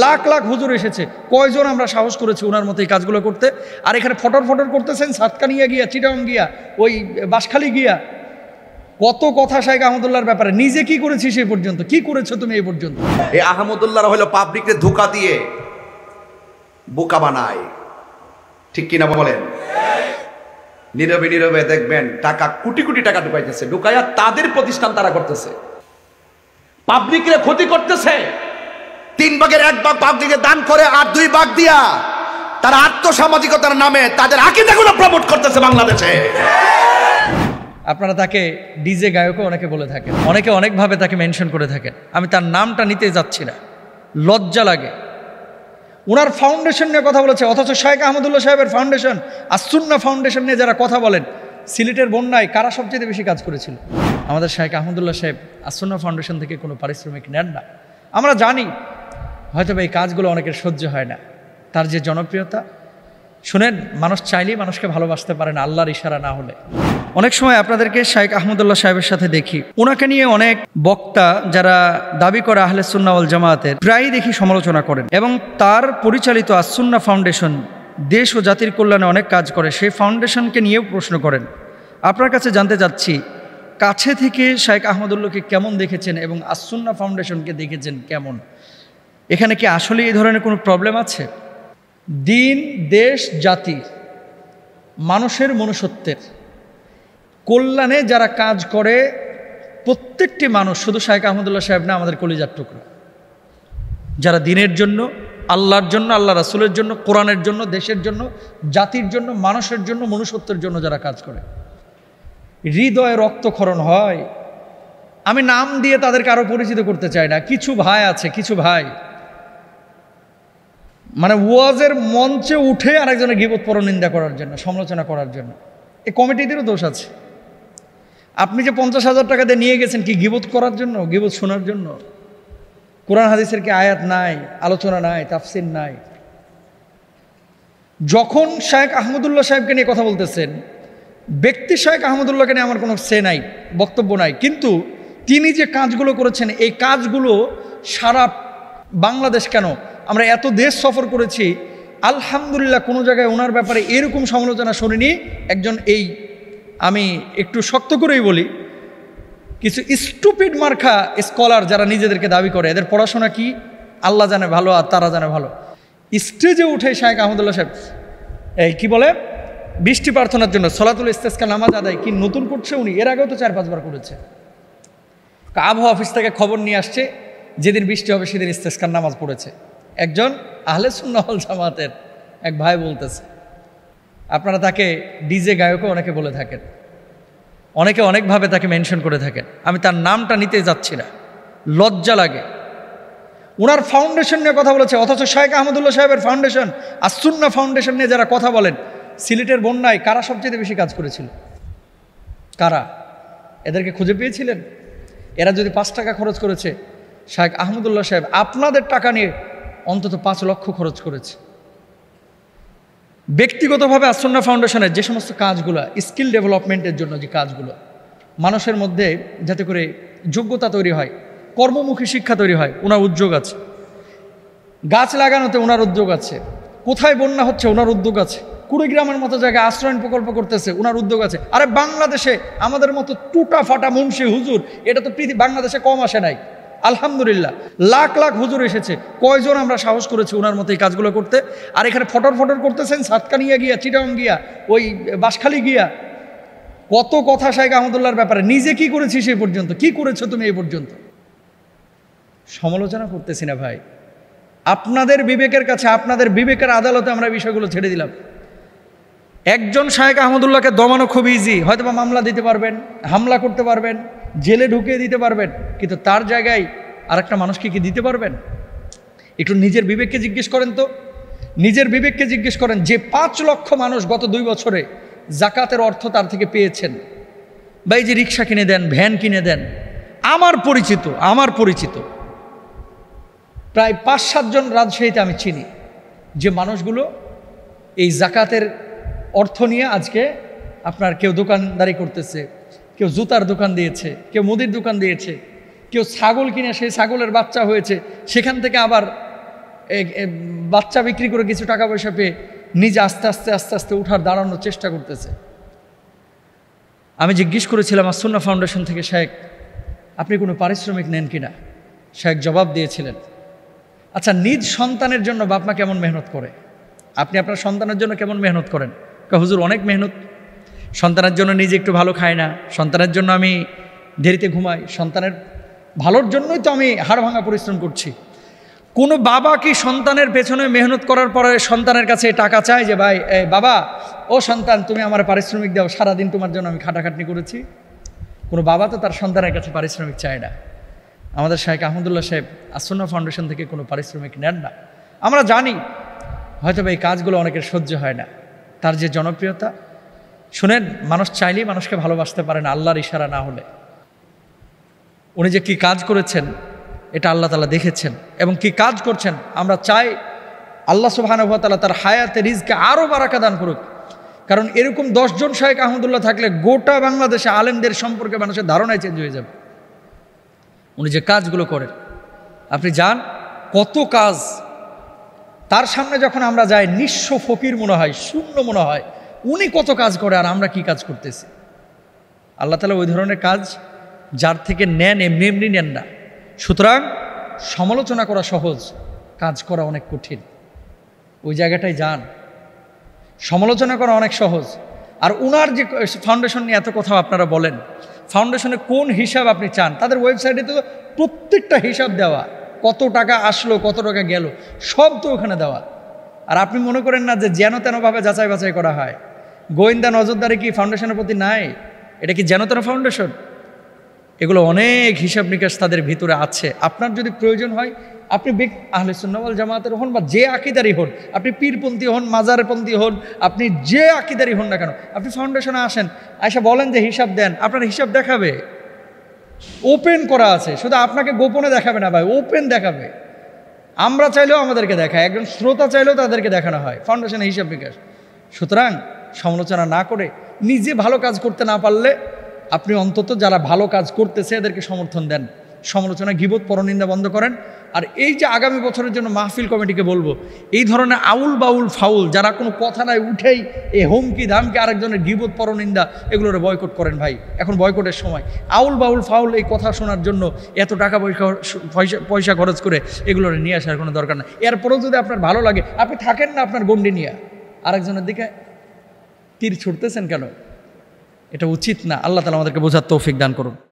লাখ লাখ হুজুর এসেছে, কয়জন আমরা সাহস করেছি ওনার মতো এই কাজগুলো করতে? আর এখানে ফটর ফটর করতেছেন সাতকানিয়া গিয়া, চিটাং গিয়া, ওই বাঁশখালী গিয়া। কত কথা শাইখ আহমদুল্লাহর ব্যাপারে। নিজে কি করেছিস এই পর্যন্ত? কি করেছো তুমি এই পর্যন্ত? এই আহমদুল্লাহ হলো পাবলিককে ধোঁকা দিয়ে বোকা বানায়, ঠিক কিনা বলেন? নীরবে নীরবে দেখবেন টাকা, কোটি কোটি টাকা ঢুকাইতেছে, ঢুকাইয়া তাদের প্রতিষ্ঠান তারা করতেছে, পাবলিকের ক্ষতি করতেছে। 3 ভাগের 1 ভাগ পাবলিকে দান করে, আর 2 ভাগ দিয়া তারা আত্মসামাজিকতার নামে তাদের আকীদাগুলো প্রমোট করতেছে বাংলাদেশে। আপনারা তাকে ডিজে গায়কও অনেকে বলে থাকেন, অনেকে অনেকভাবে তাকে মেনশন করে থাকেন। আমি তার নামটা নিতে যাচ্ছি না, লজ্জা লাগে। ওনার ফাউন্ডেশন নিয়ে কথা বলেছে, অথচ শাইখ আহমদুল্লাহ সাহেবের ফাউন্ডেশন, আসুন্নাহ ফাউন্ডেশন নিয়ে যারা কথা বলেন, সিলেটের বন্যায় কারা সবচেয়ে বেশি কাজ করেছিল? আমাদের শাইখ আহমদুল্লাহ সাহেব আসুন্নাহ ফাউন্ডেশন থেকে কোনো পারিশ্রমিক নেন না। আমরা জানি হয়তো এই কাজগুলো অনেকের সহ্য হয় না। তার যে জনপ্রিয়তা, শুনেন, মানুষ চাইলেই মানুষকে ভালোবাসতে পারে না আল্লাহর ইশারা না হলে। অনেক সময় আপনাদেরকে শাইখ আহমদুল্লাহ সাহেবের সাথে দেখি, ওনাকে নিয়ে অনেক বক্তা যারা দাবি করে আহলে সুন্নাহ ওয়াল জামাতের, প্রায়ই দেখি সমালোচনা করেন। এবং তার পরিচালিত আসুন্নাহ ফাউন্ডেশন দেশ ও জাতির কল্যাণে অনেক কাজ করে, সেই ফাউন্ডেশনকে নিয়েও প্রশ্ন করেন। আপনার কাছে জানতে চাচ্ছি, কাছে থেকে শাইখ আহমদুল্লাহকে কেমন দেখেছেন এবং আসুন্নাহ ফাউন্ডেশনকে দেখেছেন কেমন? এখানে কি আসলে এই ধরনের কোনো প্রবলেম আছে? দিন, দেশ, জাতি, মানুষের মনুষ্যত্বের কল্যাণে যারা কাজ করে, প্রত্যেকটি মানুষ, শুধু শাইখ আহমদুল্লাহ সাহেব না, আমাদের কলিজার টুকরা, যারা দিনের জন্য, আল্লাহর জন্য, আল্লাহ রাসূলের জন্য, কোরআনের জন্য, দেশের জন্য, জাতির জন্য, মানুষের জন্য, মনুষ্যত্বের জন্য যারা কাজ করে, হৃদয়ে রক্তক্ষরণ হয়। আমি নাম দিয়ে তাদেরকে আরো পরিচিত করতে চাই না। কিছু ভাই আছে, কিছু ভাই মানে ওয়াজের মঞ্চে উঠে আরেকজনের গীবত পরনিন্দা করার জন্য, সমালোচনা করার জন্য। এই কমিটিদেরও দোষ আছে। আপনি যে 50,000 টাকা দিয়ে নিয়ে গেছেন কি গীবত করার জন্য, গীবত শোনার জন্য? কোরআন হাদিসের কি আয়াত নাই, আলোচনা নাই, তাফসির নাই? যখন শাইখ আহমদুল্লাহ সাহেবকে নিয়ে কথা বলতেছেন, ব্যক্তি শাইখ আহমদুল্লাহকে নিয়ে আমার কোনো সে নাই, বক্তব্য নাই, কিন্তু তিনি যে কাজগুলো করেছেন, এই কাজগুলো সারা বাংলাদেশ কেন, আমরা এত দেশ সফর করেছি, আলহামদুলিল্লাহ কোনো জায়গায় ওনার ব্যাপারে এরকম সমালোচনা শুনিনি। একজন, এই আমি একটু শক্ত করেই বলি, কিছু স্টুপিড মার্খা স্কলার যারা নিজেদেরকে দাবি করে, এদের পড়াশোনা কি আল্লাহ জানে ভালো আর তারা জানে ভালো, স্টেজে উঠে শাইখ আহমদুল্লাহ সাহেব এই কি বলে, বৃষ্টি প্রার্থনার জন্য সলাতুল ইস্তেসকা নামাজ আদায় কি নতুন করছে উনি? এর আগেও তো 4-5 বার করেছে। আবহাওয়া অফিস থেকে খবর নিয়ে আসছে, যেদিন বৃষ্টি হবে সেদিন ইস্তেসকার নামাজ পড়েছে। একজন আহলে সুন্নাহ ওয়াল জামাতের এক ভাই বলতেছে। আপনারা তাকে ডিজে গায়কও অনেকে বলে থাকেন, অনেকে অনেকভাবে তাকে মেনশন করে থাকেন। আমি তার নামটা নিতে যাচ্ছি না, লজ্জা লাগে। ওনার ফাউন্ডেশন নিয়ে কথা বলেছে, অথচ শাইখ আহমদুল্লাহ সাহেবের ফাউন্ডেশন, আসুন্নাহ ফাউন্ডেশন নিয়ে যারা কথা বলেন, সিলেটের বন্যায় কারা সবচেয়ে বেশি কাজ করেছিল? কারা? এদেরকে খুঁজে পেয়েছিলেন? এরা যদি 5 টাকা খরচ করেছে, শাইখ আহমদুল্লাহ সাহেব আপনাদের টাকা নিয়ে অন্তত 5 লক্ষ খরচ করেছে। ব্যক্তিগতভাবে আসুন্নাহ ফাউন্ডেশনের যে সমস্ত কাজগুলো, স্কিল ডেভেলপমেন্টের জন্য যে কাজগুলো, মানুষের মধ্যে যাতে করে যোগ্যতা তৈরি হয়, কর্মমুখী শিক্ষা তৈরি হয়, ওনার উদ্যোগ আছে। গাছ লাগানোতে ওনার উদ্যোগ আছে। কোথায় বন্যা হচ্ছে ওনার উদ্যোগ আছে। কুড়িগ্রামের মতো জায়গায় আশ্রয়ণ প্রকল্প করতেছে, ওনার উদ্যোগ আছে। আরে বাংলাদেশে আমাদের মতো টুটা ফাটা মুন্সি হুজুর, এটা তো বাংলাদেশে কম আসে নাই। আলহামদুলিল্লাহ লাখ লাখ হুজুর এসেছে, কয়জন আমরা সাহস করেছি ওনার মতো এই কাজগুলো করতে? আর এখানে ফটর ফটর করতেছেন সাতকানিয়া গিয়া, চিটাং গিয়া, ওই বাঁশখালী গিয়া। কত কথা শাইখ আহমদুল্লাহর ব্যাপারে। নিজে কি করেছিস এই পর্যন্ত? কি করেছো তুমি এই পর্যন্ত? সমালোচনা করতেছি না ভাই, আপনাদের বিবেকের কাছে, আপনাদের বিবেকের আদালতে আমরা বিষয়গুলো ছেড়ে দিলাম। একজন শাইখ আহমদুল্লাহকে দমানো খুব ইজি, হয়তো বা মামলা দিতে পারবেন, হামলা করতে পারবেন, জেলে ঢুকিয়ে দিতে পারবেন, কিন্তু তার জায়গায় আরেকটা মানুষকে কি দিতে পারবেন? একটু নিজের বিবেককে জিজ্ঞেস করেন তো, নিজের বিবেককে জিজ্ঞেস করেন। যে 5 লক্ষ মানুষ গত 2 বছরে জাকাতের অর্থ তার থেকে পেয়েছেন, বা এই যে রিক্সা কিনে দেন, ভ্যান কিনে দেন, আমার পরিচিত প্রায় 5-7 জন রাজশাহীতে আমি চিনি, যে মানুষগুলো এই জাকাতের অর্থ নিয়ে আজকে আপনার কেউ দোকানদারি করতেছে, কেউ জুতার দোকান দিয়েছে, কেউ মুদির দোকান দিয়েছে, কেউ ছাগল কিনে সেই ছাগলের বাচ্চা হয়েছে, সেখান থেকে আবার বাচ্চা বিক্রি করে কিছু টাকা পয়সা পেয়ে নিজে আস্তে আস্তে আস্তে আস্তে উঠার দাঁড়ানোর চেষ্টা করতেছে। আমি জিজ্ঞেস করেছিলাম আসুন্না ফাউন্ডেশন থেকে, শেখ আপনি কোনো পারিশ্রমিক নেন কিনা? শেখ জবাব দিয়েছিলেন, আচ্ছা নিজ সন্তানের জন্য বাপ মা কেমন মেহনত করে, আপনি আপনার সন্তানের জন্য কেমন মেহনত করেন? হুজুর অনেক মেহনত, সন্তানের জন্য নিজে একটু ভালো খাই না, সন্তানের জন্য আমি দেরিতে ঘুমাই, সন্তানের ভালোর জন্যই তো আমি হাড় ভাঙা পরিশ্রম করছি। কোনো বাবা কি সন্তানের পেছনে মেহনত করার পরে সন্তানের কাছে টাকা চায় যে ভাই বাবা ও সন্তান তুমি আমার পারিশ্রমিক দাও, সারাদিন তোমার জন্য আমি খাটাখাটনি করেছি? কোনো বাবা তো তার সন্তানের কাছে পারিশ্রমিক চায় না। আমাদের শেখ আহমদুল্লাহ সাহেব আসুন্না ফাউন্ডেশন থেকে কোনো পারিশ্রমিক নেন না। আমরা জানি হয়তো এই কাজগুলো অনেকের সহ্য হয় না, তার যে জনপ্রিয়তা, শুনেন মানুষ চাইলেই মানুষকে ভালোবাসতে পারে না আল্লাহর ইশারা না হলে। উনি যে কি কাজ করেছেন এটা আল্লাহ তাআলা দেখেছেন, এবং কি কাজ করছেন আমরা চাই আল্লাহ সুবহানাহু ওয়া তাআলা তার হায়াতে রিজকে আরও বারাকা দান করুক। কারণ এরকম 10 জন শেখ আহমদুল্লাহ থাকলে গোটা বাংলাদেশে আলেমদের সম্পর্কে মানুষের ধারণাই চেঞ্জ হয়ে যাবে। উনি যে কাজগুলো করেন আপনি যান, কত কাজ তার সামনে যখন আমরা যাই নিঃস্ব ফকির মনে হয়, শূন্য মনে হয়। উনি কত কাজ করে আর আমরা কি কাজ করতেছি। আল্লাহ তাআলা ওই ধরনের কাজ যার থেকে নেন এমনি এমনি নেন না। সুতরাং সমালোচনা করা সহজ, কাজ করা অনেক কঠিন। ওই জায়গাটায় যান, সমালোচনা করা অনেক সহজ। আর উনার যে ফাউন্ডেশন নিয়ে এত কথা আপনারা বলেন, ফাউন্ডেশনে কোন হিসাব আপনি চান? তাদের ওয়েবসাইটে তো প্রত্যেকটা হিসাব দেওয়া, কত টাকা আসলো কত টাকা গেল সব তো ওখানে দেওয়া। আর আপনি মনে করেন না যে যেন তেনভাবে যাচাই বাছাই করা হয়? গোয়েন্দা নজরদারি কি ফাউন্ডেশনের প্রতি নাই? এটা কি যেন তেন ফাউন্ডেশন? এগুলো অনেক হিসাব নিকাশ তাদের ভিতরে আছে। আপনার যদি প্রয়োজন হয় আপনি আহলে সুন্নাহ ওয়াল জামাতের হন বা যে আকিদারই হন, আপনি পীরপন্থী হন, মাজারপন্থী হন, আপনি যে আকিদারই হন না কেন, আপনি ফাউন্ডেশনে আসেন, আয়সা বলেন যে হিসাব দেন, আপনার হিসাব দেখাবে। ওপেন করা আছে, শুধু আপনাকে গোপনে দেখাবে না ভাই, ওপেন দেখাবে। আমরা চাইলেও আমাদেরকে দেখায়, একজন শ্রোতা চাইলেও তাদেরকে দেখানো হয় ফাউন্ডেশনের হিসাব নিকাশ। সুতরাং সমালোচনা না করে, নিজে ভালো কাজ করতে না পারলে আপনি অন্তত যারা ভালো কাজ করতেছে এদেরকে সমর্থন দেন। সমালোচনা, গীবত, পরনিন্দা বন্ধ করেন। আর এই যে আগামী বছরের জন্য মাহফিল কমিটিকে বলবো, এই ধরনের আউল বাউল ফাউল যারা কোনো কথা নাই উঠেই এই হুমকি ধামকি আরেকজনের গীবত পরনিন্দা এগুলোরে বয়কট করেন ভাই, এখন বয়কটের সময়। আউল বাউল ফাউল এই কথা শোনার জন্য এত টাকা পয়সা খরচ করে এগুলোরে নিয়ে আসার কোনো দরকার না। এরপরেও যদি আপনার ভালো লাগে আপনি থাকেন না আপনার গণ্ডি নিয়ে, আরেকজনের দিকে তীর ছুটতেছেন কেন? এটা উচিত না। আল্লাহ তাআলা আমাদেরকে বোঝার তৌফিক দান করুন।